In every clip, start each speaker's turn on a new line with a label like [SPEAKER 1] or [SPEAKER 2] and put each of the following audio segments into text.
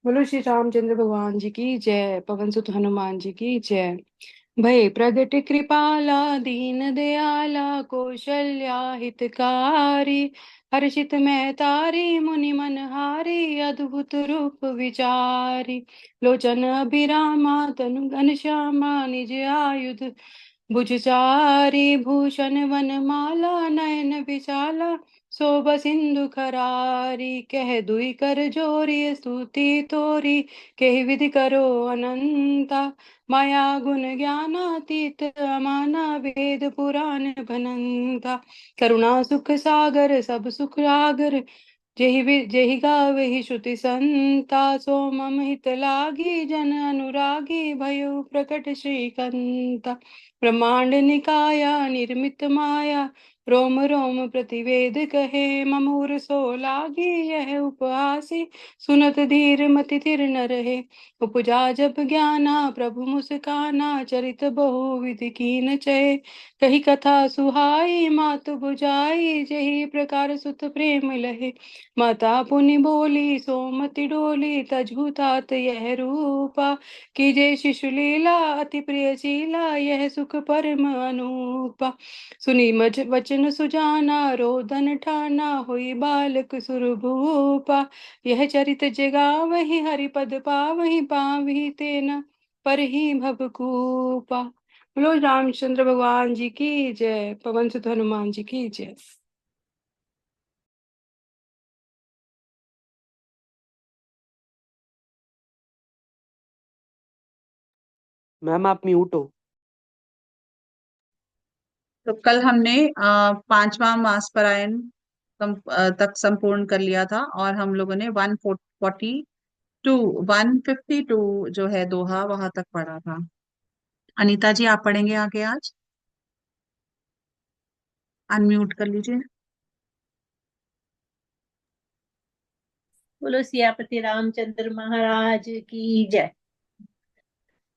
[SPEAKER 1] बोलो श्री रामचंद्र भगवान जी की जय। पवन सुत हनुमान जी की जय। भय प्रगट कृपाला दीन दयाला कौशल्या हितकारी। हर्षित में तारी मुनि मन हारी अद्भुत रूप विचारी। लोचन अभिरामा तनु घनश्यामा निज आयुध भुजचारी। भूषण वनमाला नयन विशाला शोभ सिंधु खरारी। कह दुई कर जोरी स्तुति तोरी कहि विधि करो अनंता। माया गुण ज्ञानातीत अमाना वेद पुराण भनंता। करुणा सुख सागर सब सुख आगर जेहि गावहि श्रुति संता। सो मम हित लागी जन अनुरागी भयो प्रकट श्रीकंता। ब्रह्मांड निकाया निर्मित माया रोम रोम प्रतिवेद कहे। ममूर सो लागी यह उपहासी सुनत धीर मति थिर न रहे। उपजा जब ज्ञाना प्रभु मुस्काना चरित बहुविधि कीन चय। कही कथा सुहाई मातु बुझाई जेहि प्रकार सुत प्रेम लहे। माता पुनि बोली सोमति डोली तजहु तात यह रूपा। कीजे शिशु लीला अति प्रिय शीला यह सुख परम अनूपा। सुनी मज वचन सुजाना रोदन ठाना हुई बालक सुरभूपा। यह चरित जगावहि हरिपद पावहि पावहि तेना पर ही भवकूपा। बोलो रामचंद्र भगवान जी की जय। पवन सुत हनुमान जी की जय। मैम आप म्यूट हो।
[SPEAKER 2] तो कल हमने पांचवा मासपरायण तक संपूर्ण कर लिया था और हम लोगों ने 142 152 जो है दोहा वहां तक पढ़ा था। अनीता जी आप पढ़ेंगे आगे आज। अनम्यूट कर लीजिए।
[SPEAKER 3] बोलो सियापति रामचंद्र महाराज की जय।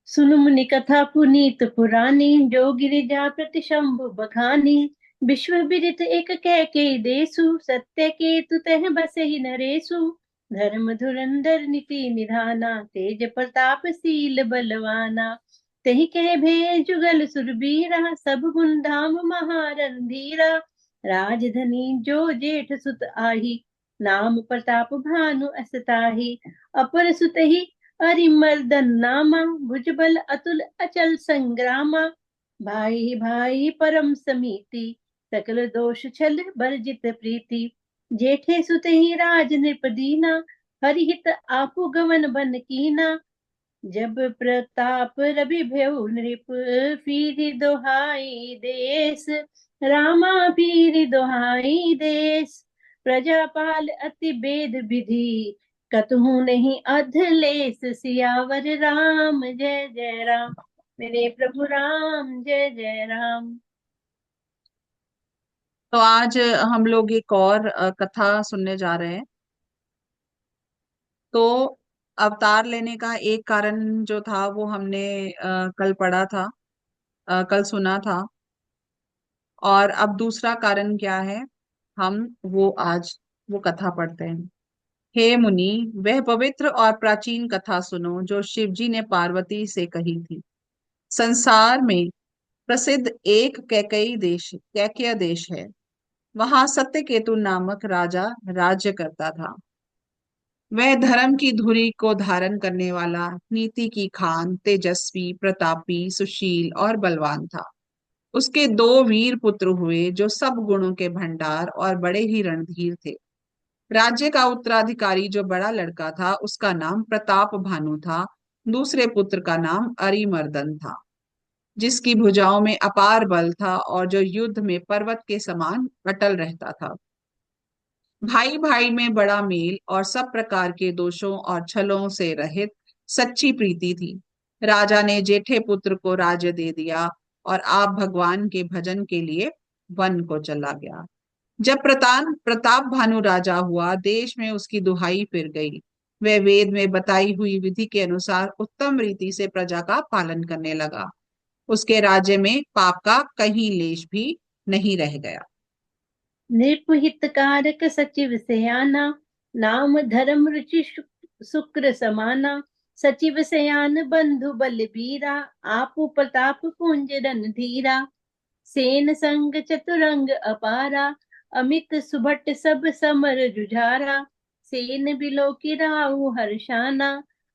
[SPEAKER 3] सुनु मुनि कथा पुनीत पुरानी जो गिरिजा प्रति शंभु बखानी। विश्व विदित एक कह के देसु सत्य के तुतः बसे ही नरेसु। धर्म धुरंधर नीति निधाना तेज प्रताप शील बलवाना। तही कह भे जुगल सुरबीरा सब गुण धाम महारंधीरा। राजधनी जो जेठ सुत आही नाम प्रताप भानु असताही। अपर सुत ही अरिमर्दन नामा भुजबल अतुल अचल संग्रामा। भाई भाई परम समीति सकल दोष छल वर्जित प्रीति। जेठे सुत ही राज नृप दीना हरिहित आपु गमन बन कीना। जब प्रताप रवि भयउ नृप फिरि दोहाई देश। रामा फिरि दोहाई देश। प्रजापाल अति वेद विधि कतहु नहीं अधलेस। सियावर राम जय जय राम मेरे प्रभु राम जय जय राम।
[SPEAKER 2] तो आज हम लोग एक और कथा सुनने जा रहे हैं। तो अवतार लेने का एक कारण जो था वो हमने कल पढ़ा था, कल सुना था। और अब दूसरा कारण क्या है, हम वो आज वो कथा पढ़ते हैं। हे मुनि, वह पवित्र और प्राचीन कथा सुनो जो शिव जी ने पार्वती से कही थी। संसार में प्रसिद्ध एक कैकेय देश है। वहां सत्यकेतु नामक राजा राज्य करता था। वह धर्म की धुरी को धारण करने वाला, नीति की खान, तेजस्वी, प्रतापी, सुशील और बलवान था। उसके दो वीर पुत्र हुए जो सब गुणों के भंडार और बड़े ही रणधीर थे। राज्य का उत्तराधिकारी जो बड़ा लड़का था उसका नाम प्रताप भानु था। दूसरे पुत्र का नाम अरिमर्दन था, जिसकी भुजाओं में अपार बल था और जो युद्ध में पर्वत के समान अटल रहता था। भाई भाई में बड़ा मेल और सब प्रकार के दोषों और छलों से रहित सच्ची प्रीति थी। राजा ने जेठे पुत्र को राज्य दे दिया और आप भगवान के भजन के लिए वन को चला गया। जब प्रताप भानु राजा हुआ, देश में उसकी दुहाई फिर गई। वह वेद में बताई हुई विधि के अनुसार उत्तम रीति से प्रजा का पालन करने लगा। उसके राज्य में पाप का कहीं लेश भी नहीं रह गया।
[SPEAKER 3] नृप हितकारक सचिव सयाना नाम धर्म रुचि शुक्र समाना, सचिव सयान बंधु बलबीरा, आपु प्रताप पुंज रणधीरा, सेन संग चतुरंग अपारा, अमित सुभट सब समर जुझारा, सेन बिलो की राहु हर्षाना,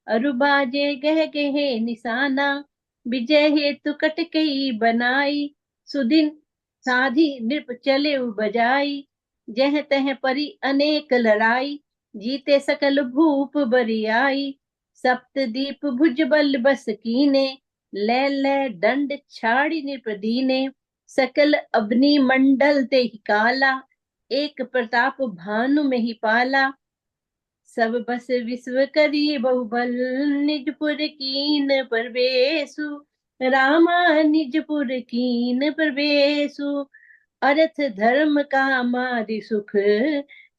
[SPEAKER 3] अरुबाजे गह गहे निशाना, विजय हेतु कटकई बनाई, सुदिन साधी नृप चले बजाई, जह तह परी अनेक लड़ाई, जीते सकल भूप बरियाई, सप्तदीप भुज बल बस कीने, लै लै दंड छाड़ी नृपदीने, सकल अग्नि मंडल ते ही काला, एक प्रताप भानु में ही पाला, सब बस विश्व करी बहुबल, निजपुर कीन परवेशु, रामा निजपुर कीन परवेशु, अर्थ धर्म का मारि सुख,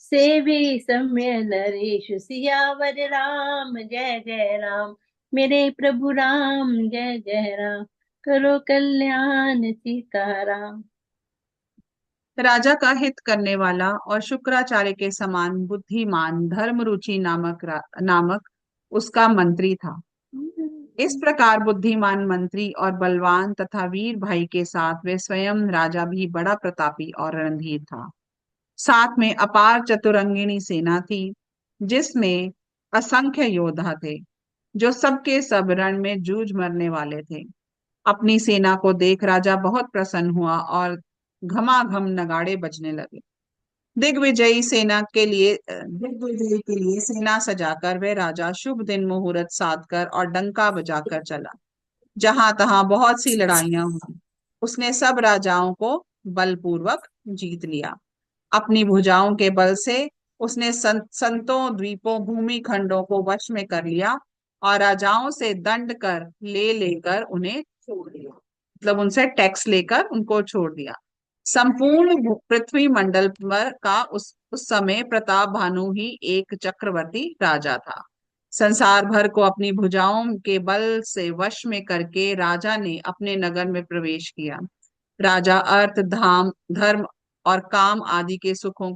[SPEAKER 3] सेवी सम्य नरेश, सियावर राम जय जय राम, मेरे प्रभु राम जय जय राम, करो कल्याण सीताराम।
[SPEAKER 2] राजा का हित करने वाला और शुक्राचार्य के समान बुद्धिमान धर्मरुचि नामक उसका मंत्री था। इस प्रकार बुद्धिमान मंत्री और बलवान तथा वीर भाई के साथ वे स्वयं राजा भी बड़ा प्रतापी और रणधीर था। साथ में अपार चतुरंगिणी सेना थी, जिसमें असंख्य योद्धा थे, जो सबके सब रण में जूझ मरने वाले थे। अपनी सेना को देख राजा बहुत प्रसन्न हुआ और घमाघम नगाड़े बजने लगे। दिग्विजयी के लिए सेना सजाकर वह राजा शुभ दिन मुहूर्त साध कर और डंका बजाकर चला। जहां तहां बहुत सी लड़ाइयां हुई। उसने सब राजाओं को बलपूर्वक जीत लिया। अपनी भुजाओं के बल से उसने संतों, द्वीपों, भूमि खंडों को वश में कर लिया और राजाओं से दंड कर लेकर उन्हें छोड़ दिया, मतलब उनसे टैक्स लेकर उनको छोड़ दिया। संपूर्ण पृथ्वी मंडल पर का उस समय प्रताप भानु ही एक चक्रवर्ती राजा था। संसार भर को अपनी भुजाओं के बल से वश में करके राजा ने अपने नगर में प्रवेश किया। राजा अर्थ, धाम, धर्म और काम आदि के सुखों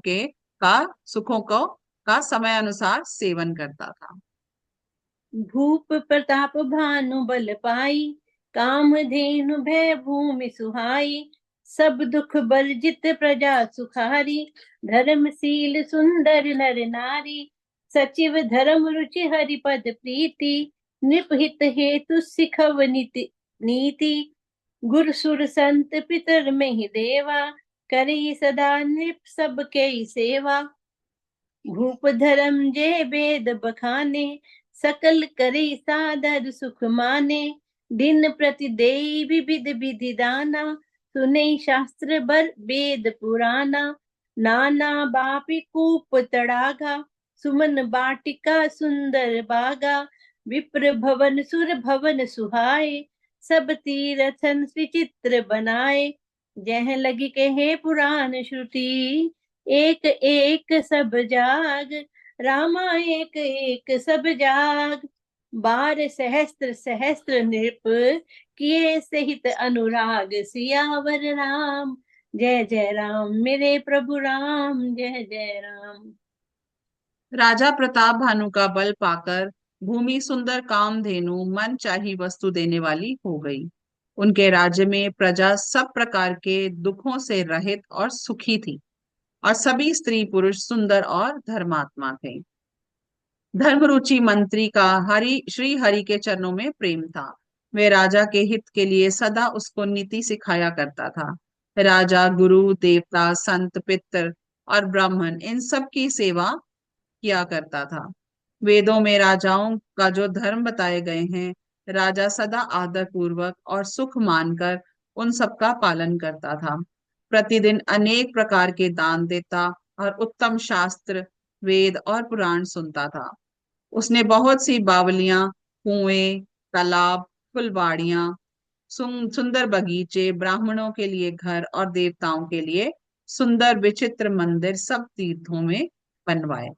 [SPEAKER 2] को का समय अनुसार सेवन करता था।
[SPEAKER 3] भूप प्रताप भानु बल पाई, काम धेनु भय भूमि सुहाई, सब दुख बर्जित प्रजा सुखारी, धर्मशील सुंदर नर नारी, सचिव धर्म रुचि हरिपद प्रीति, नृपहित हेतु सिखव नीति, गुर सुर संत पितर में ही देवा, करी सदा नृप सबके सेवा, भूप धर्म जय वेद बखाने, सकल करे सादर सुख माने, दिन प्रति देई विविध विधि दाना, सुने शास्त्र बर वेद पुराना, नाना बापी कूप तड़ागा, सुमन बाटिका सुंदर बागा, विप्र भवन सुर भवन सुहाए, सब तीरथन विचित्र बनाए, जह लगी कहे पुराण श्रुति, एक एक सब जाग, रामा एक एक सब जाग, बार सहस्त्र सहस्त्र नृप, किए सहित अनुराग, सियावर राम जय जय राम, मेरे प्रभु राम जय जय राम।
[SPEAKER 2] राजा प्रताप भानु का बल पाकर भूमि सुंदर कामधेनु मन चाही वस्तु देने वाली हो गई। उनके राज्य में प्रजा सब प्रकार के दुखों से रहित और सुखी थी और सभी स्त्री पुरुष सुंदर और धर्मात्मा थे। धर्मरुचि मंत्री का श्री हरि के चरणों में प्रेम था। वे राजा के हित के लिए सदा उसको नीति सिखाया करता था। राजा गुरु, देवता, संत, पितर और ब्राह्मण इन सब की सेवा किया करता था। वेदों में राजाओं का जो धर्म बताए गए हैं, राजा सदा आदर पूर्वक और सुख मानकर उन सब का पालन करता था। प्रतिदिन अनेक प्रकार के दान देता और उत्तम शास्त्र, वेद और पुराण सुनता था। उसने बहुत सी बावलियां, कुएं, तालाब, फुलवाड़ियां, सुंदर बगीचे, ब्राह्मणों के लिए घर और देवताओं के लिए सुंदर विचित्र मंदिर सब तीर्थों में बनवाए।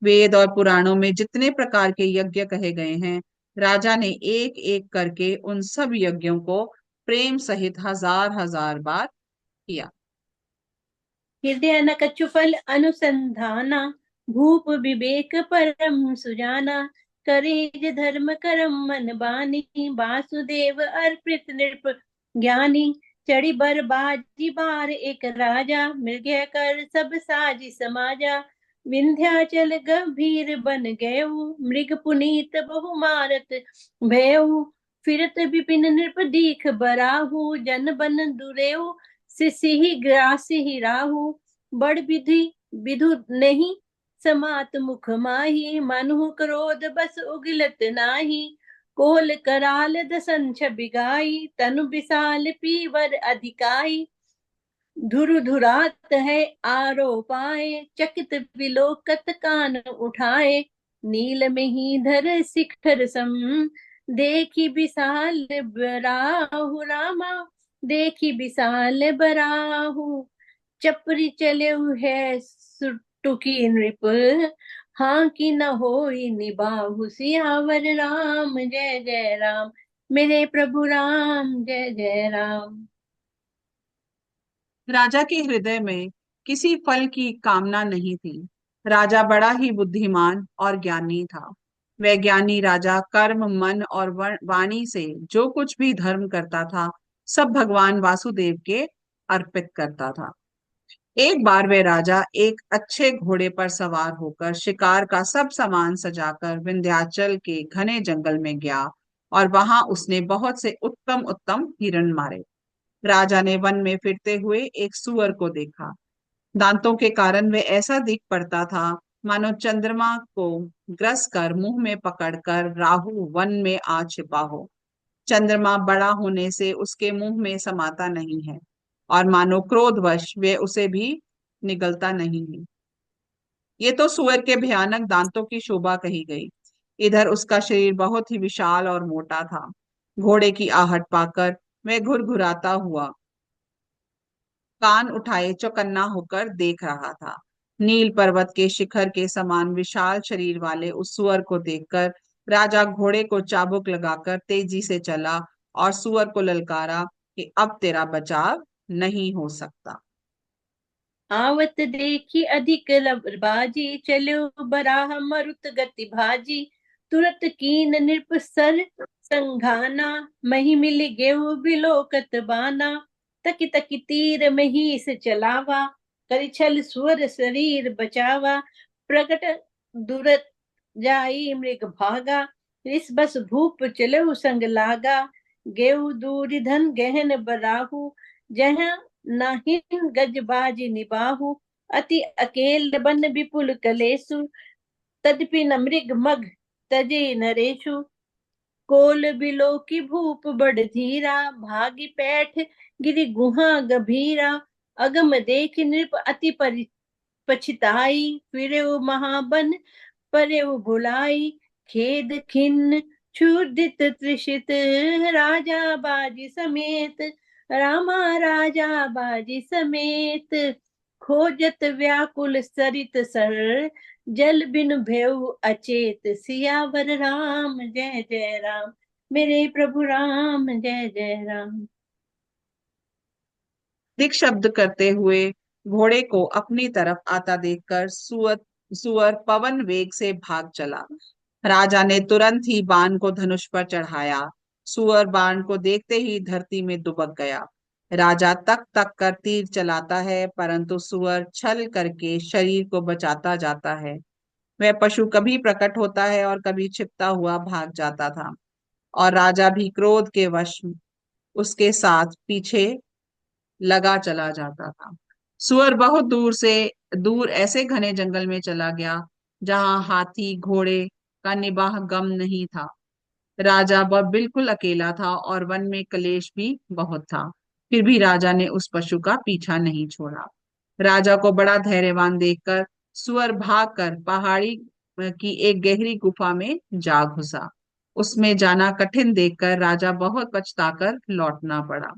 [SPEAKER 2] वेद और पुराणों में जितने प्रकार के यज्ञ कहे गए हैं, राजा ने एक एक करके उन सब यज्ञों को प्रेम सहित हजार हजार बार किया।
[SPEAKER 3] हृदय न कछुफल अनुसंधाना, भूप विवेक परम सुजाना, करेज धर्म करम मन बानी, वासुदेव अर्पित नृप ज्ञानी, चढ़ी बर बाजी बार एक राजा, मृग कर सब साजी समाजा, विंध्याचल गंभीर बन गयऊ, मृग पुनीत बहु मारत भयऊ, फिरत विपिन नृप दीख बराहु, जन बन दुरेऊ, सिसिहि ग्रासिहि राहु, बड़ विधि विधु नहीं समात मुख माही, मनु क्रोध बस उगलत नाही, कोल कराल दसंछ बिगाई, तनु विशाल पीवर अधिकाई, धुरु धुरात है आरोपाए, चकित विलोकत कान उठाए, नील में ही धर शिखर सम, देखी विशाल बराहु रामा, देखी विशाल बराहु, चपरी चले है सुटुकी नृप, हाँ की न होई निबाहु, सियावर राम जय जय राम, मेरे प्रभु राम जय जय राम।
[SPEAKER 2] राजा के हृदय में किसी फल की कामना नहीं थी। राजा बड़ा ही बुद्धिमान और ज्ञानी था। वह ज्ञानी राजा कर्म, मन और वाणी से जो कुछ भी धर्म करता था, सब भगवान वासुदेव के अर्पित करता था। एक बार वह राजा एक अच्छे घोड़े पर सवार होकर शिकार का सब सामान सजाकर विंध्याचल के घने जंगल में गया और वहां उसने बहुत से उत्तम उत्तम हिरण मारे। राजा ने वन में फिरते हुए एक सुअर को देखा। दांतों के कारण वह ऐसा दिख पड़ता था मानो चंद्रमा को ग्रस कर मुंह में पकड़कर राहु वन में आ छिपा हो। चंद्रमा बड़ा होने से उसके मुंह में समाता नहीं है और मानो क्रोधवश वे उसे भी निगलता नहीं है। ये तो सुअर के भयानक दांतों की शोभा कही गई। इधर उसका शरीर बहुत ही विशाल और मोटा था। घोड़े की आहट पाकर वह घुरघुराता हुआ कान उठाए चौकन्ना होकर देख रहा था। नील पर्वत के शिखर के समान विशाल शरीर वाले उस सुअर को देखकर राजा घोड़े को चाबुक लगाकर तेजी से चला और सुअर को ललकारा कि अब तेरा बचाव नहीं हो सकता।
[SPEAKER 3] आवत देखी अधिक बाजी, चलो बराह मरुत गति भाजी, तुरत कीन नृप सर संघाना, मही मिल गेहूं बिलोकत बाना, तकी तकी तीर महीस चलावा, करिछल सुअर शरीर बचावा, प्रकट दुरत जाई मृग भागा, रिस बस भूप चलो संग लागा, गेहूं दूर धन गहन बराहु, जहाँ नाहिन गजबाजी निबाहु, अति अकेल बन विपुल कलेसु, तदपि न मृग मग तजे नरेशु, कोल बिलो की भूप बड़ धीरा, भागी पैठ गिरि गुहा गभीरा, अगम देख नृप अति पछिताई, फिरे महाबन परे भुलाई, खेद खिन्न क्षुधित त्रिषित, राजा बाजी समेत, रामा राजा बाजी समेत, खोजत व्याकुल सरित सर, जल बिन भेउ अचेत, सियावर राम जय जय राम, मेरे प्रभु राम जय जय राम।
[SPEAKER 2] दिक शब्द करते हुए घोड़े को अपनी तरफ आता देखकर सुअर पवन वेग से भाग चला। राजा ने तुरंत ही बाण को धनुष पर चढ़ाया। सुअर बाण को देखते ही धरती में दुबक गया। राजा तक तक कर तीर चलाता है, परंतु सुअर छल करके शरीर को बचाता जाता है। वह पशु कभी प्रकट होता है और कभी छिपता हुआ भाग जाता था और राजा भी क्रोध के वश उसके साथ पीछे लगा चला जाता था। सुअर बहुत दूर ऐसे घने जंगल में चला गया जहां हाथी घोड़े का निबाह गम नहीं था। राजा वह बिल्कुल अकेला था और वन में क्लेश भी बहुत था। फिर भी राजा ने उस पशु का पीछा नहीं छोड़ा। राजा को बड़ा धैर्यवान देखकर सुअर भागकर पहाड़ी की एक गहरी गुफा में जा घुसा। उसमें जाना कठिन देखकर राजा बहुत पछताकर लौटना पड़ा।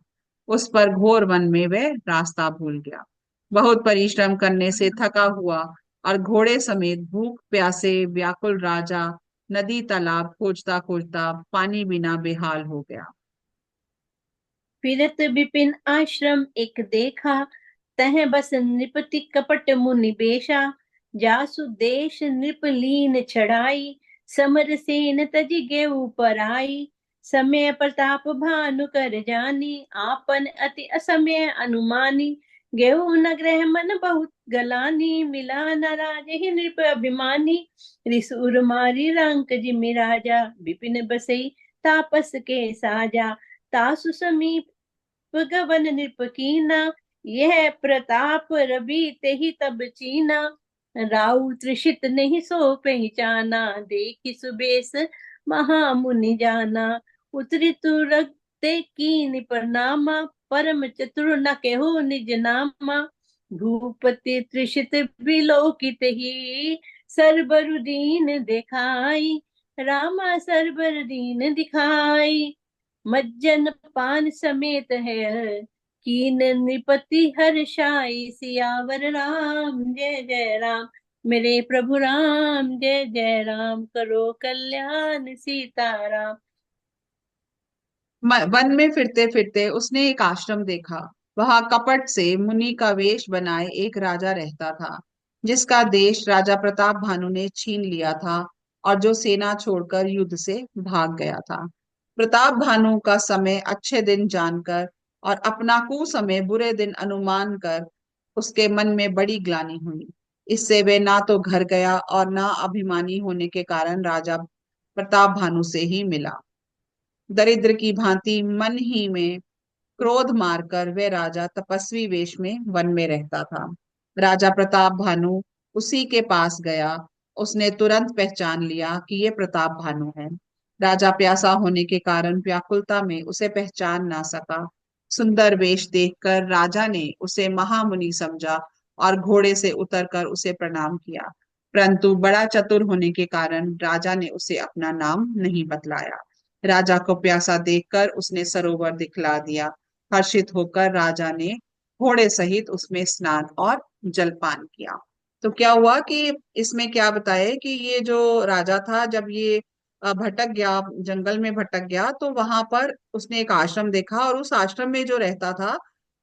[SPEAKER 2] उस पर घोर वन में वह रास्ता भूल गया। बहुत परिश्रम करने से थका हुआ और घोड़े समेत भूख प्यासे व्याकुल राजा नदी तालाब खोजता खोजता पानी बिना बेहाल हो गया।
[SPEAKER 3] फिरत विपिन आश्रम एक देखा, तह बस नृपति कपट मुनि बेशा, जासु देश नृपलीन छड़ाई, समर सेन तजि गेऊ पराई। समय प्रताप भानु कर जानी, आपन अति असमय अनुमानी। गेहूं न ग्रह मन बहुत गलानी, मिला न राज ही नृप अभिमानी। रिसूर मारी रंक जिमि राजा, विपिन बसई तापस के साजा। तासु समीप गवन नृप कीना, यह प्रताप रवि ते ही तब चीना। राउ त्रिषित नहीं सो पहचाना, देखी सुबेश महामुनि जाना। उतरी तुरग ते कीन प्रनामा, परम चतुर न केहू निज नामा। भूपति त्रिषित विलोकित ही, सरबर दीन दिखाई। रामा सरबर दीन दिखाई। मज्जन पान समेत है, कीन नृपति हर्षाई। सियावर राम जय जय राम, मेरे प्रभु राम जय जय राम। करो कल्याण सीताराम।
[SPEAKER 2] वन में फिरते फिरते उसने एक आश्रम देखा। वहां कपट से मुनि का वेश बनाए एक राजा रहता था, जिसका देश राजा प्रताप भानु ने छीन लिया था और जो सेना छोड़कर युद्ध से भाग गया था। प्रताप भानु का समय अच्छे दिन जानकर और अपना कुसमय बुरे दिन अनुमान कर उसके मन में बड़ी ग्लानि हुई। इससे वे ना तो घर गया और ना अभिमानी होने के कारण राजा प्रताप भानु से ही मिला। दरिद्र की भांति मन ही में क्रोध मारकर वह राजा तपस्वी वेश में वन में रहता था। राजा प्रताप भानु उसी के पास गया। उसने तुरंत पहचान लिया कि ये प्रताप भानु है। राजा प्यासा होने के कारण व्याकुलता में उसे पहचान ना सका। सुंदर वेश देखकर राजा ने उसे महामुनि समझा और घोड़े से उतरकर उसे प्रणाम किया। परंतु बड़ा चतुर होने के कारण राजा ने उसे अपना नाम नहीं बतलाया। राजा को प्यासा देखकर उसने सरोवर दिखला दिया। हर्षित होकर राजा ने घोड़े सहित उसमें स्नान और जलपान किया। तो क्या हुआ कि इसमें क्या बताया कि ये जो राजा था, जब ये भटक गया, जंगल में भटक गया, तो वहां पर उसने एक आश्रम देखा और उस आश्रम में जो रहता था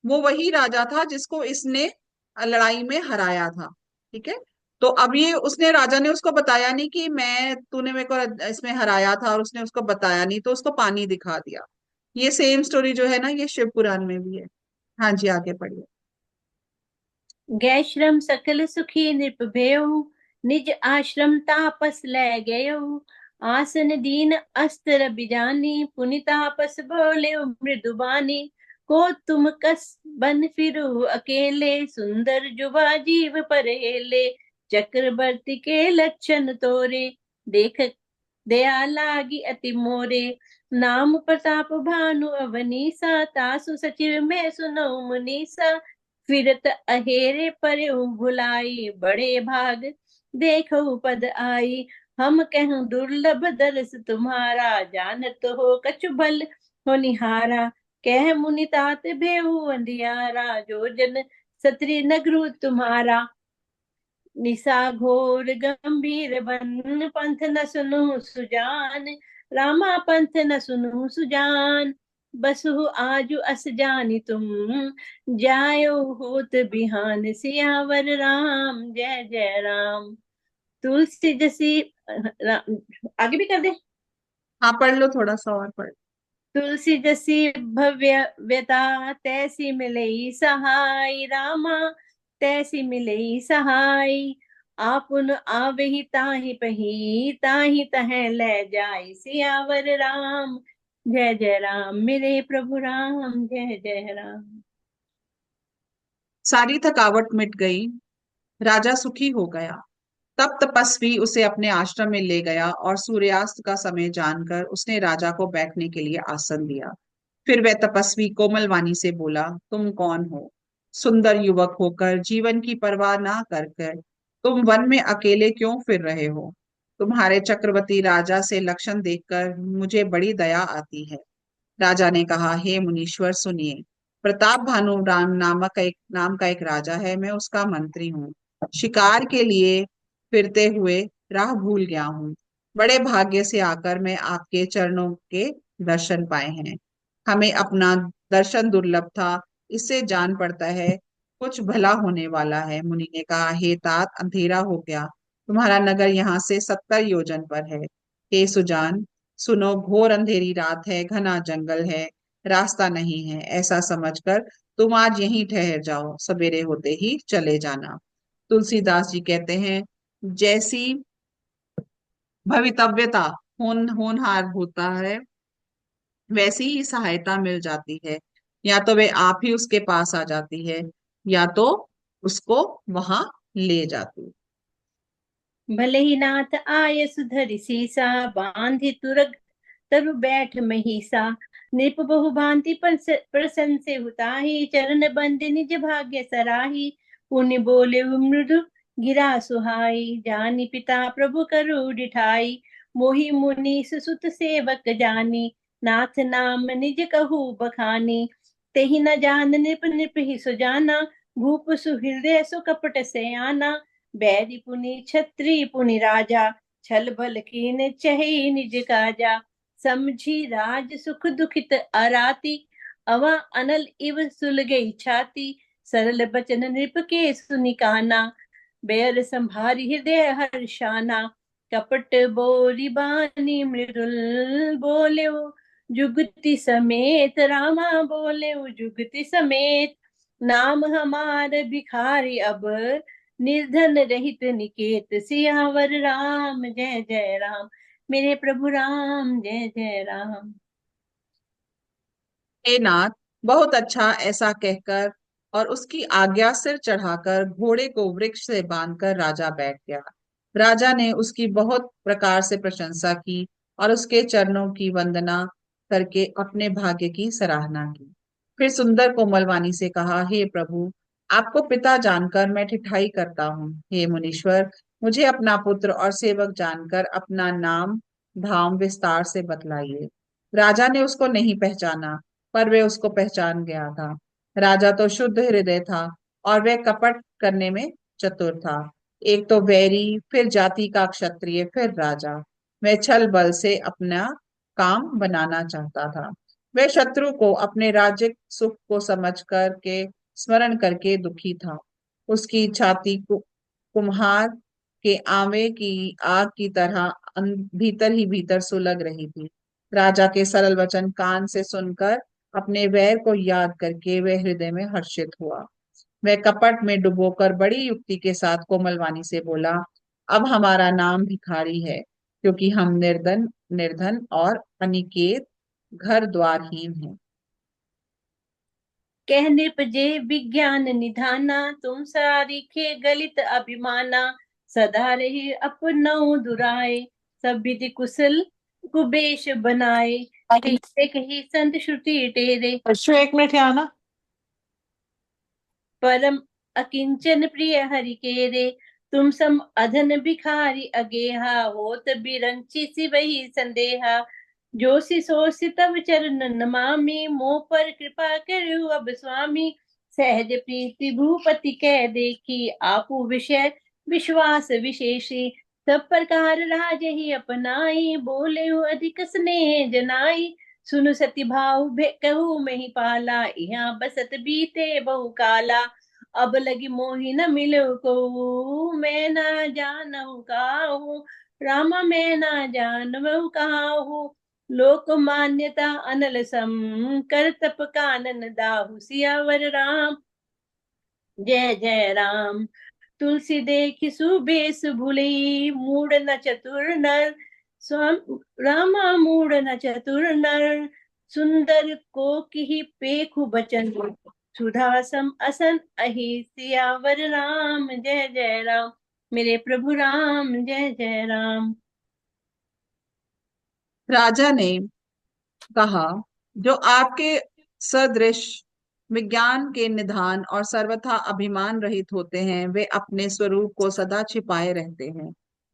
[SPEAKER 2] वो वही राजा था जिसको इसने लड़ाई में हराया था। ठीक है। तो अब ये उसने राजा ने उसको बताया नहीं कि तूने मेरे को इसमें हराया था, और उसने उसको बताया नहीं तो उसको पानी दिखा दिया। ये सेम स्टोरी जो है ना, ये शिव पुराण में भी है। हाँ जी, आगे पढ़िए।
[SPEAKER 3] गै श्रम सकल सुखी नृप भेऊ, निज आश्रम तापस लै गयो। आसन दीन अस्त्र बिजानी, पुनि तापस बोले मृदुबानी। को तुम कस बन फिरू अकेले, सुंदर जुबा जीव परेले। चक्रवर्ती के लक्षण तोरे, देख दया लागी अति मोरे। नाम प्रताप भानु अवनीसा, तासु सचिव में सुनो मुनीसा। फिरत अहेरे पर भुलाई, बड़े भाग देखो पद आई। हम कहूँ दुर्लभ दरस तुम्हारा, जानत हो कछु बल होनिहारा। कह मुनि तात भेऊ अंधियारा, जो जन सत्री नगरु तुम्हारा। निशा घोर गंभीर बन, पंथ न सुनु सुजान। रामा पंथ न सुनु सुजान, बसु आजु अस जानी तुम। जायो होत बिहान, सियावर राम जय जय राम। तुलसी जैसी आगे भी कर दे।
[SPEAKER 2] हाँ, पढ़ लो, थोड़ा सा और पढ़।
[SPEAKER 3] तुलसी जसी भव्य व्यता, तैसी मिले सहाय। रामा तैसी मिले सहाय। आपुन आवही ताहि पही, ताहि तह ले जाय। सियावर राम जय जय राम, मेरे प्रभु राम जय जय राम।
[SPEAKER 2] सारी थकावट मिट गई। राजा सुखी हो गया। तब तपस्वी उसे अपने आश्रम में ले गया और सूर्यास्त का समय जानकर उसने राजा को बैठने के लिए आसन दिया। फिर वह तपस्वी कोमल वाणी से बोला, तुम कौन हो? सुंदर युवक होकर जीवन की परवाह ना कर कर तुम वन में अकेले क्यों फिर रहे हो? तुम्हारे चक्रवर्ती राजा से लक्षण देखकर मुझे बड़ी दया आती है। राजा ने कहा, हे मुनीश्वर सुनिए। प्रताप भानु राम नाम का एक राजा है। मैं उसका मंत्री हूँ। शिकार के लिए फिरते हुए राह भूल गया हूँ। बड़े भाग्य से आकर मैं आपके चरणों के दर्शन पाए हैं। हमें अपना दर्शन दुर्लभ था, इससे जान पड़ता है कुछ भला होने वाला है। मुनि ने कहा, हे तात, अंधेरा हो गया, तुम्हारा नगर यहाँ से 70 योजन पर है। हे सुजान, सुनो, घोर अंधेरी रात है, घना जंगल है, रास्ता नहीं है। ऐसा समझकर तुम आज यहीं ठहर जाओ, सवेरे होते ही चले जाना। तुलसीदास जी कहते हैं, जैसी भवितव्यता होनहार होता है, वैसी ही सहायता मिल जाती है। या तो वे आप ही उसके पास आ जाती है, या तो उसको वहां ले जाती।
[SPEAKER 3] भले ही नाथ आय सुधरि सीसा, बांधि तुरग तरु बैठ महिषा। नृप बहु भांति प्रसन्न से हुताही, चरण बंद निज भाग्य सराही। पुनि बोले मृदु गिरा सुहाई, जानि पिता प्रभु करू डिठाई। मोहि मुनि सुसुत सेवक जानी, नाथ नाम निज कहू बखानी। तेहि न जान नृप नृप ही सुजाना, भूप सुहृदय सुकपट सयाना। बैरी पुनि छत्री पुनि राजा, छल बल कीन चही निज काजा। समझी राज सुख दुखित अराती, अवा अनल इव सुलगई छाती। सरल बचन नृप के सुनि काना, बैर संभारी हृदय हर्षाना। कपट बोली बानी मृदुल बोले, जुगति समेत रामा बोले जुगति समेत। नाम हमार भिखारी अब, निर्धन रहित निकेत। सियावर राम जय जय राम, मेरे प्रभु राम जय जय राम।
[SPEAKER 2] हे नाथ, बहुत अच्छा। ऐसा कहकर और उसकी आज्ञा सिर चढ़ाकर घोड़े को वृक्ष से बांधकर राजा बैठ गया। राजा ने उसकी बहुत प्रकार से प्रशंसा की और उसके चरणों की वंदना करके अपने भाग्य की सराहना की। फिर सुंदर कोमल वाणी से कहा, हे प्रभु, आपको पिता जानकर मैं ठिठाई करता हूँ। हे मुनीश्वर, मुझे अपना पुत्र और सेवक जानकर अपना नाम धाम विस्तार से बतलाइए। राजा ने उसको नहीं पहचाना, पर वे उसको पहचान गया था। राजा तो शुद्ध हृदय था और वह कपट करने में चतुर था। एक तो वैरी, फिर जाति का क्षत्रिय, फिर राजा। वह छल बल से अपना काम बनाना चाहता था। वह शत्रु को अपने राज्य सुख को समझ कर के स्मरण करके दुखी था। उसकी छाती कुम्हार के आवे की आग की तरह भीतर ही भीतर सुलग रही थी। राजा के सरल वचन कान से सुनकर अपने वैर को याद करके वह हृदय में हर्षित हुआ। वह कपट में डुबोकर बड़ी युक्ति के साथ कोमलवाणी से बोला, अब हमारा नाम भिखारी है, क्योंकि हम निर्धन निर्धन और अनिकेत घर द्वारहीन हैं।
[SPEAKER 3] कह नृप जे विज्ञान निधाना, तुम सारिखे गलित अभिमाना। सदा रही अपनौ दुराए, सब विधि कुशल कुबेश बनाए। कही संत श्रुति टेरे,
[SPEAKER 4] अश्व 1 मिनट यहाँ आना।
[SPEAKER 3] परम अकिंचन प्रिय हरि केरे। तुम सम अधन भिखारी अगेहा, होत बिरंची सी वही संदेहा। जोशी सोसी तब चरण नमामि, मोह पर कृपा करो अब स्वामी। सहज प्रीति भूपति कह देखी, आपू विषय विश्वास विशेषी। सब प्रकार राज ही अपनाई, बोले हो अधिक स्नेह जनाई। सुनु सती भाव कहू मही पाला, यहाँ बसत बीते बहु काला। अब लगी मोहि न मिलो को, मैं ना जानहु काहू। रामा मैं ना जानहु काहू। लोक मान्यता अनल सम, कर तप कानन दाहु। सियावर राम जय जय राम। तुलसी देखी सुबेस भूलई, मूड न चतुर नर। स्वाम रामा मूड न चतुर नर। सुंदर को की पेखु बचन, सुधा सम असन अहि। सियावर राम जय जय राम, मेरे प्रभु राम जय जय राम।
[SPEAKER 2] राजा ने कहा, जो आपके सदृश विज्ञान के निधान और सर्वथा अभिमान रहित होते हैं, वे अपने स्वरूप को सदा छिपाए रहते हैं,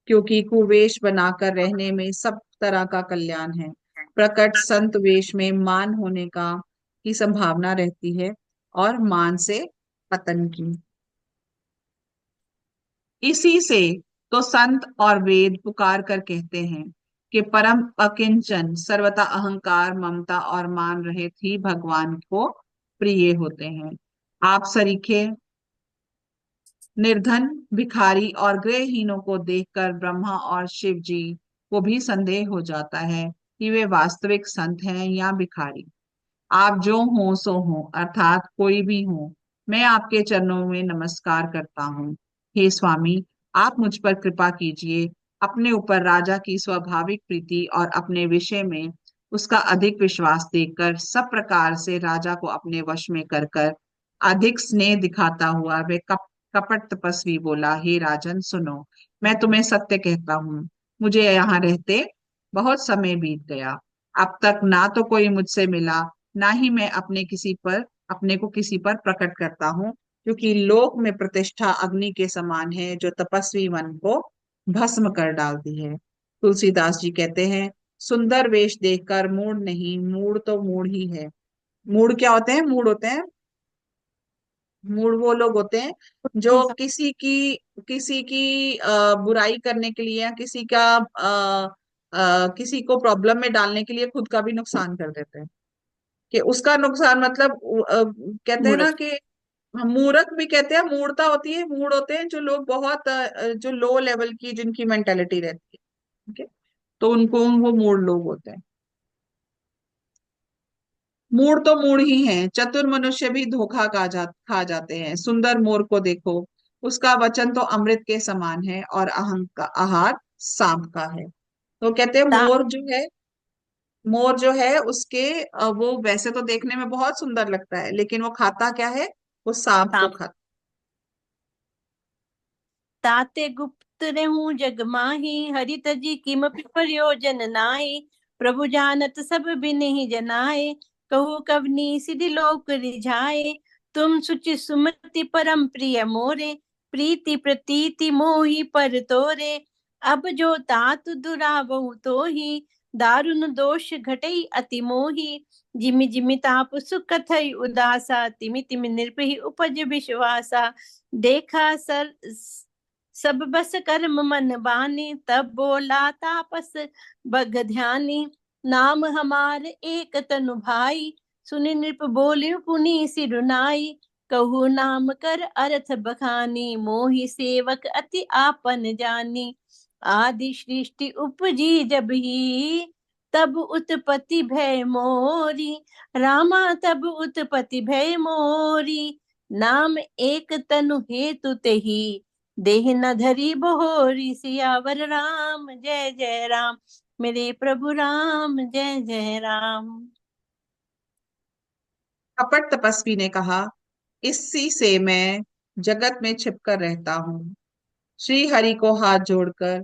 [SPEAKER 2] क्योंकि कुवेश बनाकर रहने में सब तरह का कल्याण है। प्रकट संत वेश में मान होने का की संभावना रहती है और मान से पतन की। इसी से तो संत और वेद पुकार कर कहते हैं कि परम अकिंचन, सर्वथा अहंकार, ममता और मान रहित ही भगवान को प्रिय होते हैं। आप सरीखे निर्धन, भिखारी और गृहहीनों को देखकर ब्रह्मा और शिव जी को भी संदेह हो जाता है कि वे वास्तविक संत हैं या भिखारी। आप जो हो सो हो, अर्थात कोई भी हो, मैं आपके चरणों में नमस्कार करता हूँ। हे स्वामी, आप मुझ पर कृपा कीजिए। अपने ऊपर राजा की स्वाभाविक प्रीति और अपने विषय में उसका अधिक विश्वास देखकर सब प्रकार से राजा को अपने वश में कर कर अधिक स्नेह दिखाता हुआ वे कपट तपस्वी बोला, हे राजन सुनो, मैं तुम्हें सत्य कहता हूँ, मुझे यहाँ रहते बहुत समय बीत गया। अब तक ना तो कोई मुझसे मिला, ना ही मैं अपने को किसी पर प्रकट करता हूँ, क्योंकि लोक में प्रतिष्ठा अग्नि के समान है जो तपस्वी मन को भस्म कर डालती है। तुलसीदास जी कहते हैं, सुंदर वेश देखकर मूड नहीं, मूड तो मूड ही है। मूड क्या होते हैं? मूड होते हैं, मूड वो लोग होते हैं जो किसी की बुराई करने के लिए या किसी को प्रॉब्लम में डालने के लिए खुद का भी नुकसान कर देते हैं। कि उसका नुकसान मतलब कहते हैं ना
[SPEAKER 3] मूर्ख।
[SPEAKER 2] कि हम मूर्ख भी कहते हैं। मूर्खता होती है, मूड होते हैं जो लोग बहुत जो लो लेवल की जिनकी मेंटेलिटी रहती है, ठीक है, तो उनको वो मूड लोग होते हैं। मूड तो मूड ही हैं, चतुर मनुष्य भी धोखा खा जाते हैं। सुंदर मोर को देखो, उसका वचन तो अमृत के समान है और अहं का आहार सांप का है। तो कहते हैं
[SPEAKER 3] ता,
[SPEAKER 2] मोर जो है उसके वो वैसे तो देखने में बहुत सुंदर लगता है, लेकिन वो खाता क्या है? वो सांप को
[SPEAKER 3] सांप।
[SPEAKER 2] खाता।
[SPEAKER 3] ताते गुप्त रहूं जग माही, हरि तजी किमपि प्रयोजन नाहि। प्रभु जानत सब बिनेहि जनाए, कहू कवनी सिधि लोक रिझाए। तुम सुचि सुमति परम प्रिय मोरे, प्रीति प्रतीति मोहि पर तोरे। अब जो तात दुरावहु तोहि, दारुन दोष घटई अति मोहि। जिमि जिमि ताप सुख कथई उदासा, तिमि तिमि निर्भय उपज विश्वासा। देखा सर सब बस कर्म मन बानी, तब बोला तापस बग ध्यानी। नाम हमार एक तनु भाई, सुनि नृप बोले पुनि सिरुनाई। कहू नाम कर अर्थ बखानी, मोहि सेवक अति आपन जानी। आदि सृष्टि उपजी जब ही, तब उत्पत्ति भय मोरी। रामा तब उत्पत्ति भय मोरी। नाम एक तनु हेतु तेहि, देह न धरी बहोरी। सियावर राम जय जय राम, मेरे प्रभु राम जय जय राम।
[SPEAKER 2] कपट तपस्वी ने कहा, इसी से मैं जगत में छिपकर रहता हूँ। श्री हरि को हाथ जोड़कर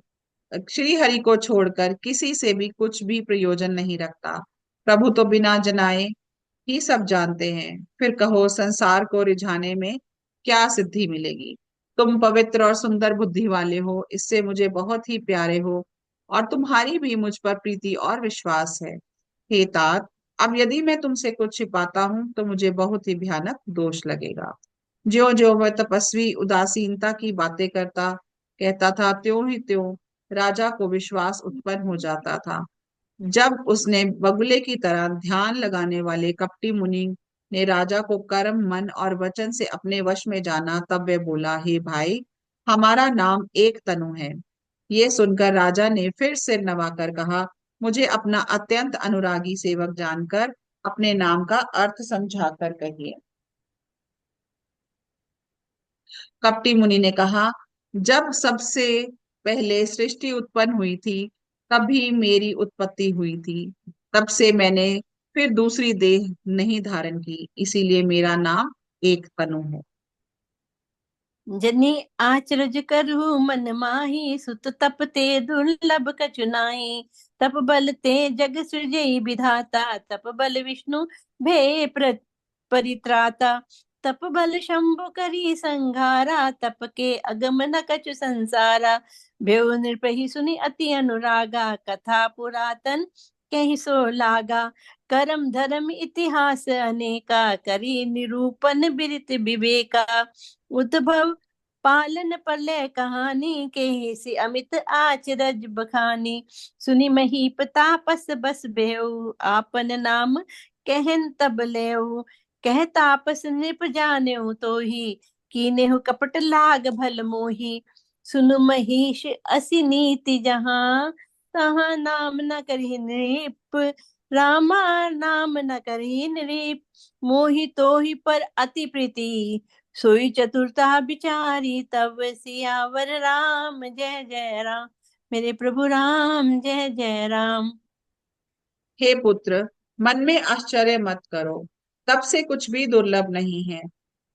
[SPEAKER 2] श्री हरि को छोड़कर किसी से भी कुछ भी प्रयोजन नहीं रखता। प्रभु तो बिना जनाए ही सब जानते हैं, फिर कहो संसार को रिझाने में क्या सिद्धि मिलेगी। तुम पवित्र और सुंदर बुद्धि वाले हो, इससे मुझे बहुत ही प्यारे हो, और तुम्हारी भी मुझ पर प्रीति और विश्वास है। हे तात, अब यदि मैं तुमसे कुछ छिपाता हूँ तो मुझे बहुत ही भयानक दोष लगेगा। ज्यो ज्यो वह तपस्वी उदासीनता की बातें कहता था, त्यों ही त्यों राजा को विश्वास उत्पन्न हो जाता था। जब उसने बगुले की तरह ध्यान लगाने वाले कपटी मुनि ने राजा को कर्म मन और वचन से अपने वश में जाना, तब वह बोला, हे भाई, हमारा नाम एक तनु है। ये सुनकर राजा ने फिर सिर नवाकर कहा, मुझे अपना अत्यंत अनुरागी सेवक जानकर अपने नाम का अर्थ समझाकर कहिए। कपटी मुनि ने कहा, जब सबसे पहले सृष्टि उत्पन्न हुई थी, तभी मेरी उत्पत्ति हुई थी। तब से मैंने फिर दूसरी देह नहीं धारण की, इसीलिए मेरा नाम एक तनु है।
[SPEAKER 3] जनि आचरज करहु मन माही, सुत तप ते दुर्लभ कछु नाहि। तप बल ते जग सृजई विधाता, तप बल विष्णु भे परित्राता। तप बल शंभु करी संघारा, तप के अगम न कछु संसारा। बेउ नृपहि सुनि अति अनुरागा, कथा पुरातन कहि सो लागा। करम धर्म इतिहास अनेका, करी निरूपण बिरित विवेका। उद्भव पालन प्रलय कहानी, के से अमित आचरज बखानी। सुनि महीप तापस बस बेउ, आपन नाम कहन तब लेउ। कह तापस नृप जानेउ तो ही, कीने हो कपट लाग भल मोही, सुनु महिष असी नीति जहाँ, तहाँ नाम न करी नृप, रामा नाम न करी नृप, मोहि तो ही पर अति प्रीति, सोई चतुरता बिचारी, तब सियावर राम जय जय राम। मेरे प्रभु राम जय जय राम।
[SPEAKER 2] हे पुत्र, मन में आश्चर्य मत करो, तप से कुछ भी दुर्लभ नहीं है।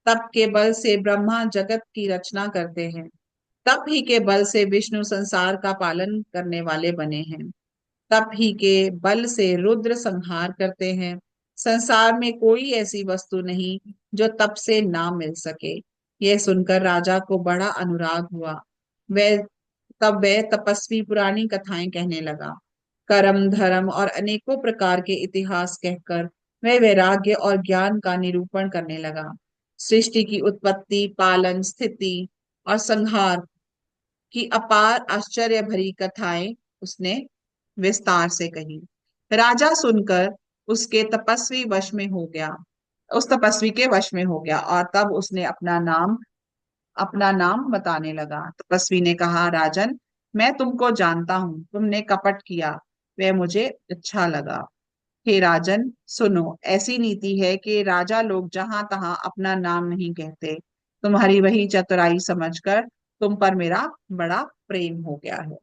[SPEAKER 2] तप के बल से ब्रह्मा जगत की रचना करते हैं, तप ही के बल से विष्णु संसार का पालन करने वाले बने हैं, तप ही के बल से रुद्र संहार करते हैं। संसार में कोई ऐसी वस्तु नहीं जो तप से ना मिल सके। यह सुनकर राजा को बड़ा अनुराग हुआ। वह वह तपस्वी पुरानी कथाएं कहने लगा। कर्म धर्म और अनेकों प्रकार के इतिहास कहकर वह वैराग्य और ज्ञान का निरूपण करने लगा। सृष्टि की उत्पत्ति, पालन, स्थिति और संहार की अपार आश्चर्य भरी कथाएं उसने विस्तार से कही। राजा सुनकर उसके तपस्वी वश में हो गया उस तपस्वी के वश में हो गया, और तब उसने अपना नाम बताने लगा। तपस्वी ने कहा, राजन, मैं तुमको जानता हूँ, तुमने कपट किया, वह मुझे अच्छा लगा। हे राजन, सुनो, ऐसी नीति है कि राजा लोग जहां तहां अपना नाम नहीं कहते। तुम्हारी वही चतुराई समझकर तुम पर मेरा बड़ा प्रेम हो गया है।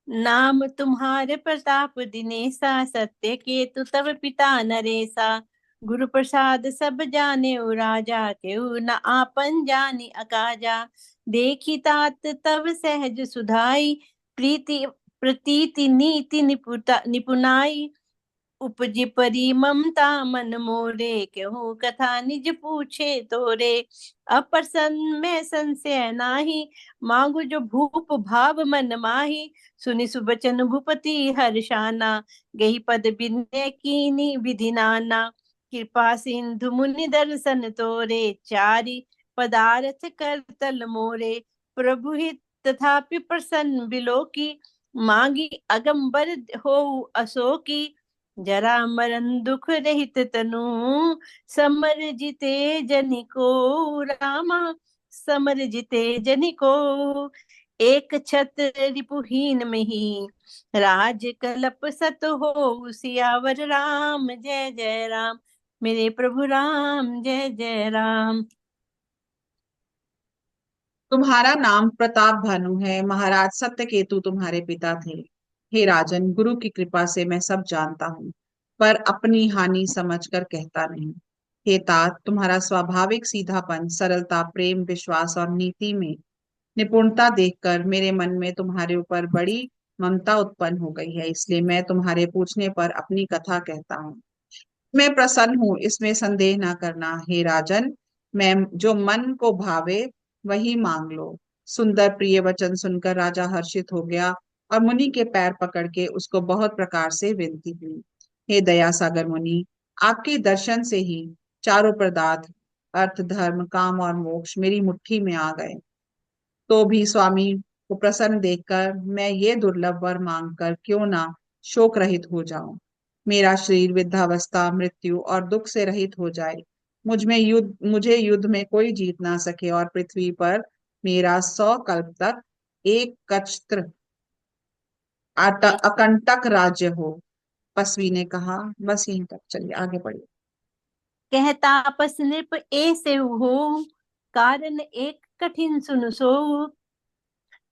[SPEAKER 3] नाम तुम्हारे प्रताप दिनेसा, सत्य केतु तब पिता नरेसा, गुरु प्रसाद सब जाने ओ राजा, केहू न आपन जानी अकाजा, देखी तात तब सहज सुधाई, प्रीति प्रतीति नीति निपुनाई, उपजि परी ममता मन मोरे, केहू कथा निज पूछे तोरे, अप्रसन्न में संशय नाही, मांगु जो भूप भाव मन माही, सुनि सुबचन भूपति हर्षाना, गही पद बिन्य कीनी विधि नाना, कृपा सिंधु मुनि दर्शन तोरे, चारि पदार्थ कर तल मोरे, प्रभु हित तथापि प्रसन्न बिलो की, मांगी अगंबर हो अशोकी, जरा मरण दुख रहित तनु, समर जिते जनिको, रामा समर जिते जनिको, एक छत्र रिपुहीन में ही, राज कलप सत हो सियावर राम जय जय राम। मेरे प्रभु राम जय जय राम।
[SPEAKER 2] तुम्हारा नाम प्रताप भानु है, महाराज सत्यकेतु तुम्हारे पिता थे। हे राजन, गुरु की कृपा से मैं सब जानता हूँ, पर अपनी हानि समझकर कहता नहीं। हे तात, तुम्हारा स्वाभाविक सीधापन, सरलता, प्रेम, विश्वास और नीति में निपुणता देखकर मेरे मन में तुम्हारे ऊपर बड़ी ममता उत्पन्न हो गई है, इसलिए मैं तुम्हारे पूछने पर अपनी कथा कहता हूँ। मैं प्रसन्न हूँ, इसमें संदेह ना करना। हे राजन, मैं जो मन को भावे वही मांग लो। सुंदर प्रिय वचन सुनकर राजा हर्षित हो गया और मुनि के पैर पकड़ के उसको बहुत प्रकार से विनती की। हे दया सागर मुनि, आपके दर्शन से ही चारों पदार्थ, अर्थ, धर्म, काम और मोक्ष मेरी मुट्ठी में आ गए। तो भी स्वामी को प्रसन्न देखकर मैं ये दुर्लभ वर मांगकर क्यों ना शोक रहित हो जाऊं। मेरा शरीर वृद्धावस्था, मृत्यु और दुख से रहित हो जाए। मुझे युद्ध में कोई जीत ना सके और पृथ्वी पर मेरा 100 कल्प तक एक कछत्र अकंटक राज्य हो। पसवी ने कहा, बस यहीं तक, चलिए आगे बढ़िए।
[SPEAKER 3] कहता आपस नृप ऐसे हो, कारण एक कठिन सुन सो,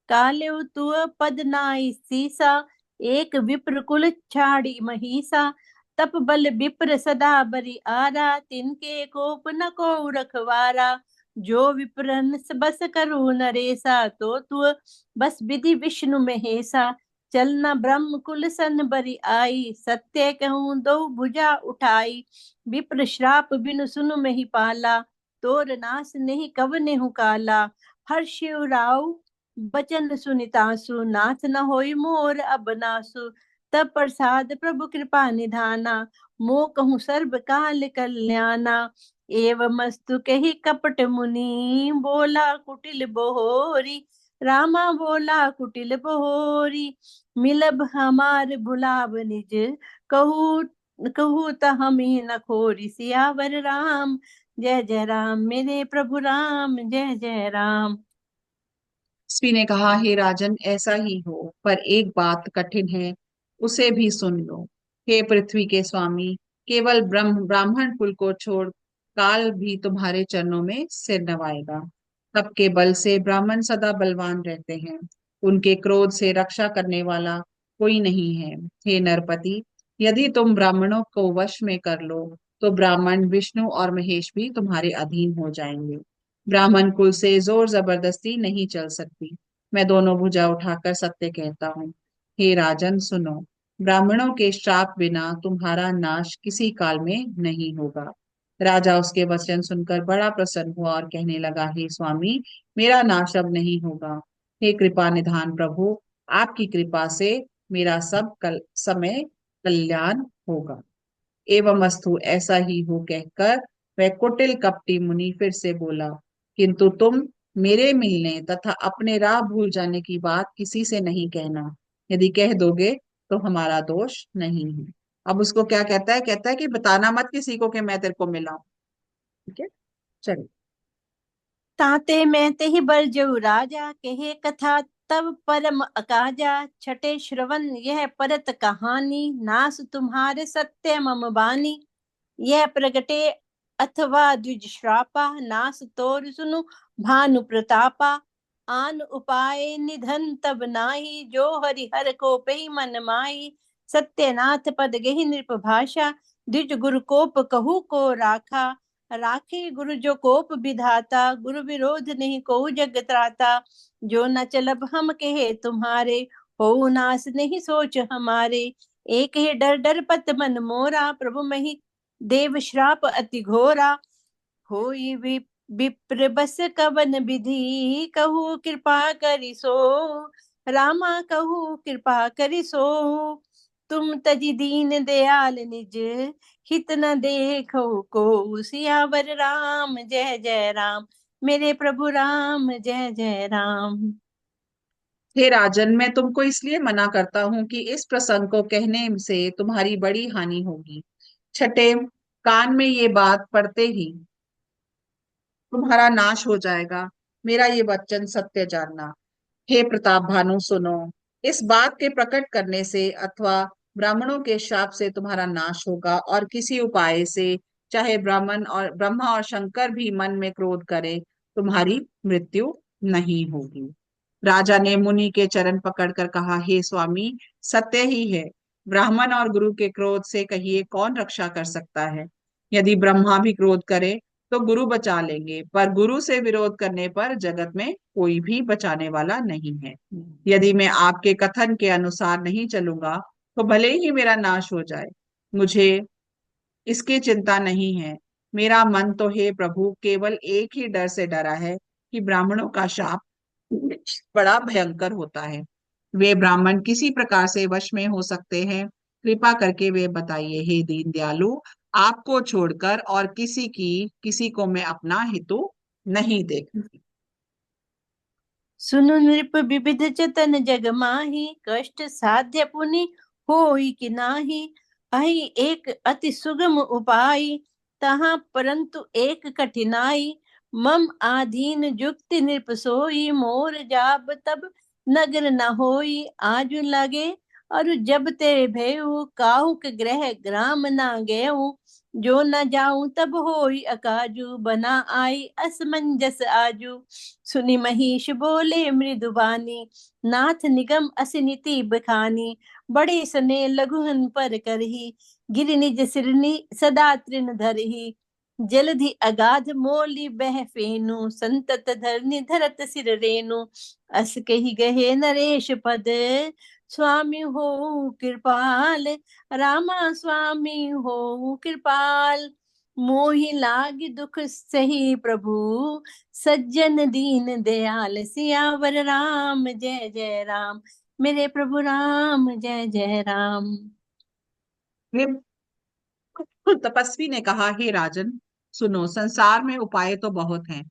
[SPEAKER 3] काले तु पद नाई सीसा, एक विप्र कुल छाड़ी महिषा, तप बल विप्र सदा बरि आरा, तिनके कोप न को रखवारा, जो विप्रन बस करू नरेसा, तो तु बस विधि विष्णु महेसा, चलना ब्रह्म कुल सन बरि आई, सत्य कहूँ दो भुजा उठाई, विप्र श्राप बिनु सुनु मही पाला, तोर नाश नहीं कवने हु काला, हर्ष राव बचन सुनितासु, नाथ न होई मोर अब नासु, तब प्रसाद प्रभु कृपा निधाना, मो कहूँ सर्व काल कल्याणा, एवमस्तु कही कपट मुनि, बोला कुटिल बोहोरी, रामा बोला कुटिल बोहोरी, मिलब हमार भुलाव निज, कहू कहू त हमी न खोरी, सियावर राम जय जय राम मेरे प्रभु राम, जय जय राम।
[SPEAKER 2] स्त्री ने कहा, हे राजन, ऐसा ही हो, पर एक बात कठिन है, उसे भी सुन लो। हे पृथ्वी के स्वामी, केवल ब्राह्मण कुल को छोड़ काल भी तुम्हारे चरणों में सिर नवाएगा। तप के बल से ब्राह्मण सदा बलवान रहते हैं, उनके क्रोध से रक्षा करने वाला कोई नहीं है। हे नरपति, यदि तुम ब्राह्मणों को वश में कर लो तो ब्राह्मण विष्णु और महेश भी तुम्हारे अधीन हो जाएंगे। ब्राह्मण कुल से जोर जबरदस्ती नहीं चल सकती। मैं दोनों भुजा उठाकर सत्य कहता हूँ। हे राजन सुनो, ब्राह्मणों के श्राप बिना तुम्हारा नाश किसी काल में नहीं होगा। राजा उसके वचन सुनकर बड़ा प्रसन्न हुआ और कहने लगा, हे स्वामी, मेरा नाश अब नहीं होगा। हे कृपा निधान प्रभु, आपकी कृपा से मेरा सब समय कल्याण होगा। एवं अस्तु, ऐसा ही हो, कहकर वह कुटिल कपटी मुनि फिर से बोला, किंतु तुम मेरे मिलने तथा अपने राह भूल जाने की बात किसी से नहीं कहना। यदि कह दोगे तो हमारा दोष नहीं है। अब उसको क्या कहता है? कहता है कि बताना मत किसी को कि मैं तेरे को मिला हूं। ठीक है, चलिए।
[SPEAKER 3] ताते मैं ते ही बल जऊ राजा, कहे कथा तब परम अकाजा। छठे श्रवण यह परत कहानी, नास तुम्हारे सत्य मम बानी। यह प्रगटे अथवा द्विज श्रापा, नास तोर सुनु भानु प्रतापा। आन उपाय निधन तब नाही, जो हरिहर को पही मन माही। सत्यनाथ पद गहि नृप भाषा, द्विज गुरु कोप कहू को राखा। राखे गुरु जो कोप विधाता, गुरु विरोध नहीं को जग त्राता। जो न चलब हम कहे तुम्हारे, हो नास नहीं सोच हमारे। एक ही डर डर पत मन मोरा, प्रभु मही देव श्राप अति घोरा। होई विप्र बस कवन विधि, कहू कृपा करि सो। रामा कहू कृपा करि सो। तुम तजि दीन दयाल निज, हित न देखो को। सियावर राम जय जय राम, मेरे प्रभु राम जय जय राम।
[SPEAKER 2] हे राजन, मैं तुमको इसलिए मना करता हूँ कि इस प्रसंग को कहने से तुम्हारी बड़ी हानि होगी। छठे कान में ये बात पड़ते ही तुम्हारा नाश हो जाएगा। मेरा ये वचन सत्य जानना। हे प्रताप भानु सुनो, इस बात के प्रकट करने से अथवा ब्राह्मणों के शाप से तुम्हारा नाश होगा, और किसी उपाय से, चाहे ब्राह्मण और ब्रह्मा और शंकर भी मन में क्रोध करे, तुम्हारी मृत्यु नहीं होगी। राजा ने मुनि के चरण पकड़कर कहा, हे स्वामी, सत्य ही है। ब्राह्मण और गुरु के क्रोध से कहिए कौन रक्षा कर सकता है। यदि ब्रह्मा भी क्रोध करे तो गुरु बचा लेंगे, पर गुरु से विरोध करने पर जगत में कोई भी बचाने वाला नहीं है। यदि मैं आपके कथन के अनुसार नहीं चलूंगा तो भले ही मेरा नाश हो जाए, मुझे इसकी चिंता नहीं है। मेरा मन तो हे प्रभु केवल एक ही डर से डरा है कि ब्राह्मणों का शाप बड़ा भयंकर होता है। वे ब्राह्मण किसी प्रकार से वश में हो सकते हैं? कृपा करके वे बताइए, हे दीन दयालु, आपको छोड़कर और किसी को मैं अपना हितु नहीं देखती।
[SPEAKER 3] सुनु नृप विविध जतन जग माही, कष्ट साध्य पुनि होई कि नाही। अहि एक अति सुगम उपाय, तहाँ परंतु एक कठिनाई। मम आधीन जुक्ति नृप सोई, मोर जाब तब नगर न होई। आजु लगे और जब तेरे भेऊ, काहू के ग्रह ग्राम ना गेऊ। जो न जाऊं तब होई अकाजू, बना आई असमंजस आजू। सुनि महिष बोले मृदुबानी, नाथ निगम असिनिति बखानी। बड़े सने लघुहन पर करही, गिर निज सिरनी सदा तृण धरही। जलधि अगाध मोली बह फेनु, संतत धरनी धरत सिर रेनु। अस कही गहे नरेश पद, स्वामी हो कृपाल। रामा स्वामी हो कृपाल। मोहि लाग दुख सही प्रभु, सज्जन दीन दयाल। सियावर राम जय जय राम, मेरे प्रभु राम जय जय राम।
[SPEAKER 2] वे तपस्वी ने कहा, हे राजन सुनो, संसार में उपाय तो बहुत हैं,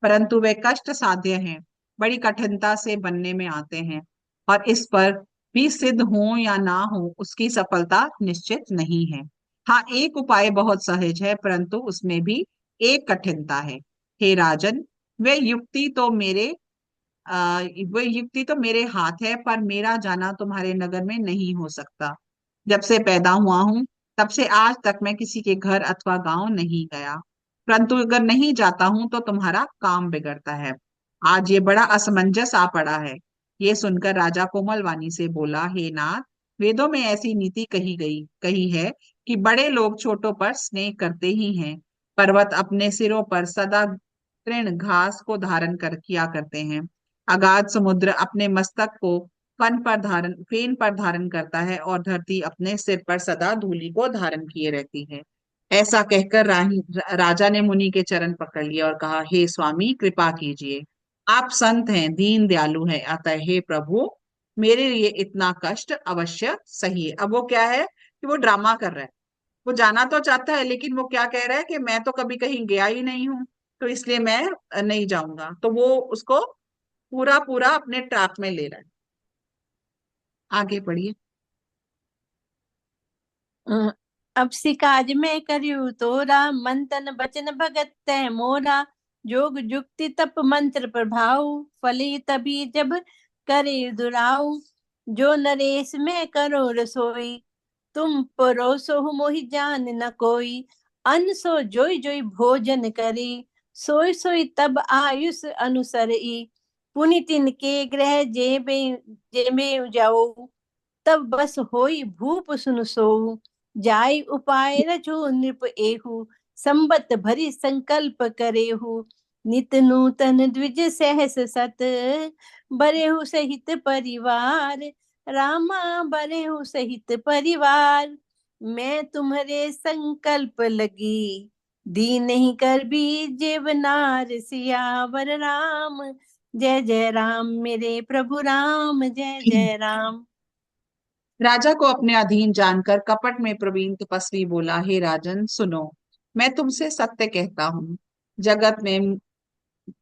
[SPEAKER 2] परंतु वे कष्ट साध्य हैं, बड़ी कठिनता से बनने में आते हैं, और इस पर भी सिद्ध हो या ना हो उसकी सफलता निश्चित नहीं है। हाँ, एक उपाय बहुत सहज है, परंतु उसमें भी एक कठिनता है। हे राजन, वे युक्ति तो मेरे वह युक्ति तो मेरे हाथ है, पर मेरा जाना तुम्हारे नगर में नहीं हो सकता। जब से पैदा हुआ हूं, तब से आज तक मैं किसी के घर अथवा गांव नहीं गया। परंतु अगर नहीं जाता हूं तो तुम्हारा काम बिगड़ता है। आज ये बड़ा असमंजस आ पड़ा है। ये सुनकर राजा कोमल वाणी से बोला, हे नाथ, वेदों में ऐसी नीति कही है कि बड़े लोग छोटों पर स्नेह करते ही हैं। पर्वत अपने सिरों पर सदा तृण घास को धारण कर किया करते हैं। अगाध समुद्र अपने मस्तक को फेन पर धारण करता है, और धरती अपने सिर पर सदा धूलि को धारण किए रहती है। ऐसा कहकर राजा ने मुनि के चरण पकड़ लिए और कहा, हे स्वामी, कृपा कीजिए। आप संत हैं, दीन दयालु हैं, अतः हे प्रभु, मेरे लिए इतना कष्ट अवश्य सही है। अब वो क्या है कि वो ड्रामा कर रहा है। वो जाना तो चाहता है, लेकिन वो क्या कह रहा है कि मैं तो कभी कहीं गया ही नहीं हूं, तो इसलिए मैं नहीं जाऊंगा। तो वो उसको पूरा पूरा अपने ट्रैप में ले रहा है। आगे पढ़िए।
[SPEAKER 3] अ, अब सिकाज में करियु तोरा, मंतन बचन भगत तै मोरा। जोग जुक्ति तप मंत्र प्रभाव, फली तभी जब करे दुराऊ। जो नरेश में करो रसोई, तुम परोसो मोहि जान न कोई। अन्न सो जोई जोई भोजन करी, सोई सोई तब आयुष अनुसरई। पुनि तिनके ग्रह जेबे जेबे जाओ, तब बस होई भूप सुन सोऊ। जाय उपाय रचो नृप एहु, संबत भरी संकल्प करेहु। नित नूतन द्विज सहस सत, बरेहु सहित परिवार। रामा बरेहु सहित परिवार, मैं तुम्हारे संकल्प लगी। दी नहीं कर भी जेवनार, सियावर राम जय जय राम। मेरे प्रभु राम जय जय राम।
[SPEAKER 2] राजा को अपने अधीन जानकर कपट में प्रवीण तपस्वी बोला, हे राजन सुनो, मैं तुमसे सत्य कहता हूँ। जगत में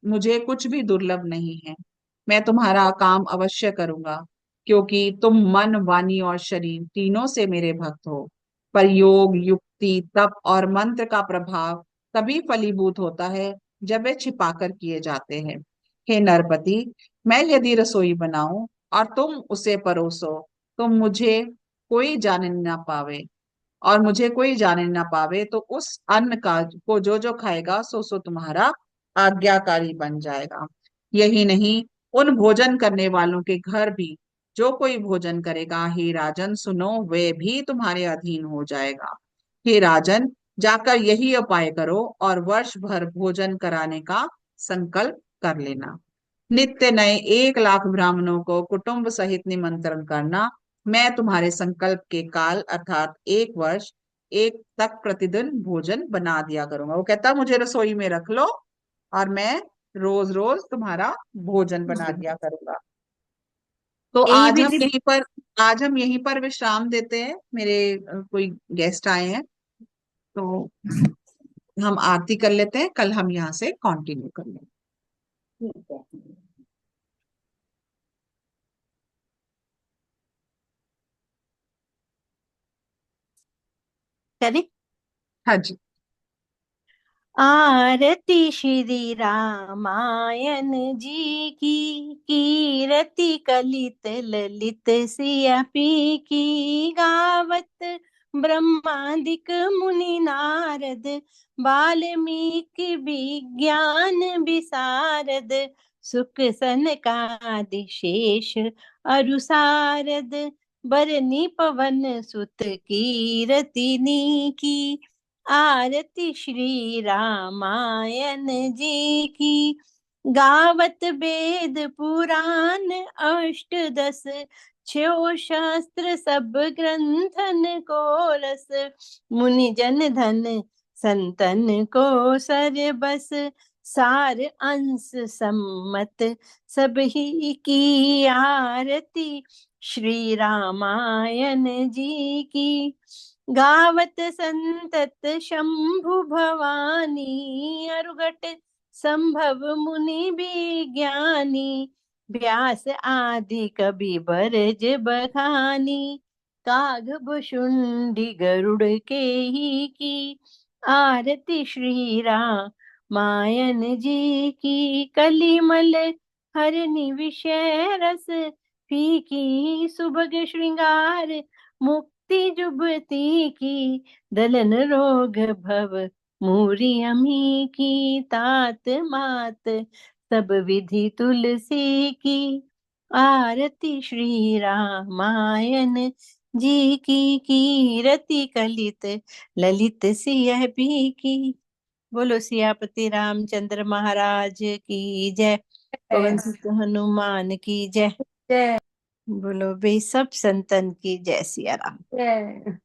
[SPEAKER 2] मुझे कुछ भी दुर्लभ नहीं है। मैं तुम्हारा काम अवश्य करूंगा, क्योंकि तुम मन, वाणी और शरीर तीनों से मेरे भक्त हो। पर योग, युक्ति, तप और मंत्र का प्रभाव तभी फलीभूत होता है जब वे छिपाकर किए जाते हैं। हे नरपति, मैं यदि रसोई बनाऊं और तुम उसे परोसो, तो मुझे कोई जाने ना पावे, तो उस अन्न का को जो जो खाएगा सो सो तुम्हारा आज्ञाकारी बन जाएगा। यही नहीं, उन भोजन करने वालों के घर भी जो कोई भोजन करेगा, हे राजन सुनो, वे भी तुम्हारे अधीन हो जाएगा। हे राजन, जाकर यही उपाय करो और वर्ष भर भोजन कराने का संकल्प कर लेना। नित्य नए 1 लाख ब्राह्मणों को कुटुंब सहित निमंत्रण करना। मैं तुम्हारे संकल्प के काल अर्थात 1 वर्ष एक तक प्रतिदिन भोजन बना दिया करूंगा। वो कहता मुझे रसोई में रख लो और मैं रोज रोज तुम्हारा भोजन बना दिया करूंगा। तो
[SPEAKER 3] यही विधि
[SPEAKER 2] आज हम यहीं पर विश्राम देते हैं। मेरे कोई गेस्ट आए हैं, तो हम आरती कर लेते हैं। कल हम यहाँ से कंटिन्यू कर लेंगे।
[SPEAKER 3] ठीक है। करें।
[SPEAKER 2] हाँ जी।
[SPEAKER 3] आरती श्री रामायण जी की, कीरति कलित ललित सियापी की। गावत ब्रह्मादिक मुनि नारद, वाल्मीकि विज्ञान विशारद। सुख सनकादि शेष अरु सारद, बरनी पवन सुत कीरतिनी की। आरती श्री रामायण जी की। गावत वेद पुराण अष्टदश, छो शास्त्र सब ग्रंथन को रस। मुनि जन धन संतन को सर बस, सार अंश सम्मत सब ही की। आरती श्री रामायण जी की। गावत संतत शंभु भवानी, अरुगट संभव मुनि विज्ञानी। व्यास आदि कवि बरज बखानी, काग भुषुंडी गरुड़ के ही की। आरती श्री रामायण जी की, कलिमल हरनि विषय रस फीकी, सुभग श्रृंगार मुक्ति जुबती की, दलन रोग भव मूरी अमी की, तात मात सब विधि तुलसी की। आरती श्री रामायण जी की, कीरति कलित ललित सियह भी की। बोलो सियापति रामचंद्र महाराज की जय। पवन सुत हनुमान की जय।
[SPEAKER 1] जय
[SPEAKER 3] बोलो बे सब संतन की जय। सिया राम।
[SPEAKER 1] जय।